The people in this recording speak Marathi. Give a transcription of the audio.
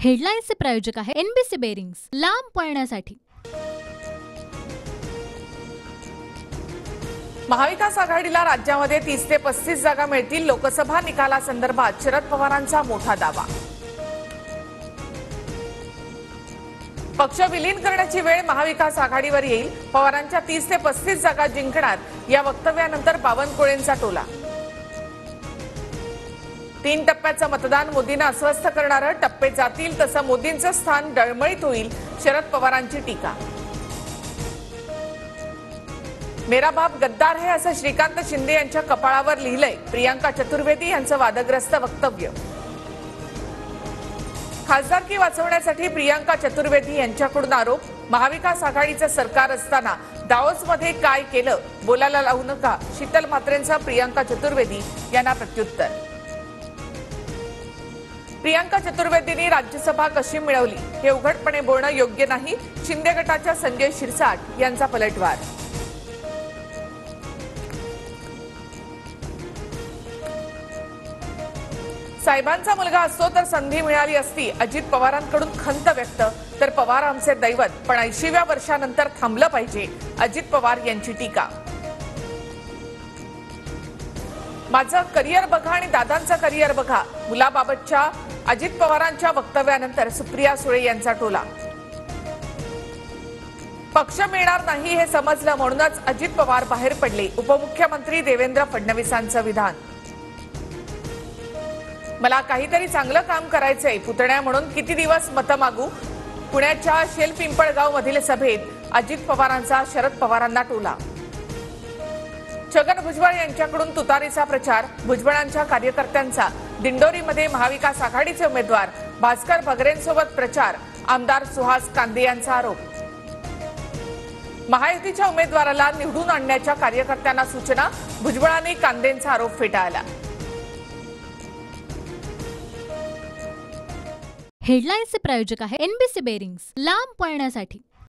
हेडलाईन्सचे प्रायोजक आहे एनबीसी बेरिंग्स, लांब पळण्यासाठी। महाविकास आघाडीला राज्यामध्ये 30 ते 35 जागा मिळतील। लोकसभा निकालासंदर्भात शरद पवारांचा मोठा दावा। पक्ष विलीन करण्याची वेळ महाविकास आघाडीवर येईल। पवारांच्या 30 ते 35 जागा जिंकणार या वक्तव्यानंतर बावनकुळेंचा टोला। 3 टप्प्याचं मतदान मोदींना अस्वस्थ करणारं, टप्पे जातील तसं मोदींचं स्थान डळमळीत होईल, शरद पवारांची टीका। मेरा बाप गद्दार है असं श्रीकांत शिंदे यांच्या कपाळावर लिहिलंय प्रियांका चतुर्वेदी यांचं वादग्रस्त वक्तव्य। खासदारकी वाचवण्यासाठी प्रियांका चतुर्वेदी यांच्याकडून आरोप। महाविकास आघाडीचं सरकार असताना दाओसमध्ये काय केलं बोलायला लावू नका, शीतल म्हात्रेंचा प्रियांका चतुर्वेदी यांना प्रत्युत्तर। प्रियांका चतुर्वेदींनी राज्यसभा कशी मिळवली हे उघडपणे बोलणं योग्य नाही, शिंदे गटाच्या संजय शिरसाट यांचा पलटवार। साहेबांचा मुलगा असतो तर संधी मिळाली असती, अजित पवारांकडून खंत व्यक्त। तर पवार आमचे दैवत, पण 80व्या वर्षानंतर थांबलं पाहिजे, अजित पवार यांची टीका। माझं करिअर बघा आणि दादांचं करिअर बघा, मुलाबाबतच्या अजित पवारांच्या वक्तव्यानंतर सुप्रिया सुळे यांचा टोला। पक्ष मिळणार नाही हे समजलं म्हणूनच अजित पवार बाहेर पडले, उपमुख्यमंत्री देवेंद्र फडणवीसांचं विधान। मला काहीतरी चांगलं काम करायचंय, पुतण्या म्हणून किती दिवस मतं मागू, पुण्याच्या शेलपिंपळगाव मधील सभेत अजित पवारांचा शरद पवारांना टोला। छगन भुजबळ यांच्याकडून तुतारीचा प्रचार, भुजबळांच्या कार्यकर्त्यांचा दिंडोरीमध्ये महाविकास आघाडीचे उमेदवार भास्कर भगरेंसोबत प्रचार, आमदार सुहास कांदे यांचा आरोप। महायुतीच्या उमेदवाराला निवडून आणण्याच्या कार्यकर्त्यांना सूचना, भुजबळांनी कांदेंचा आरोप फेटाळला। हेडलाईन्सचे प्रायोजक आहे एनबीसी बेरिंग्स, लांब पळण्यासाठी।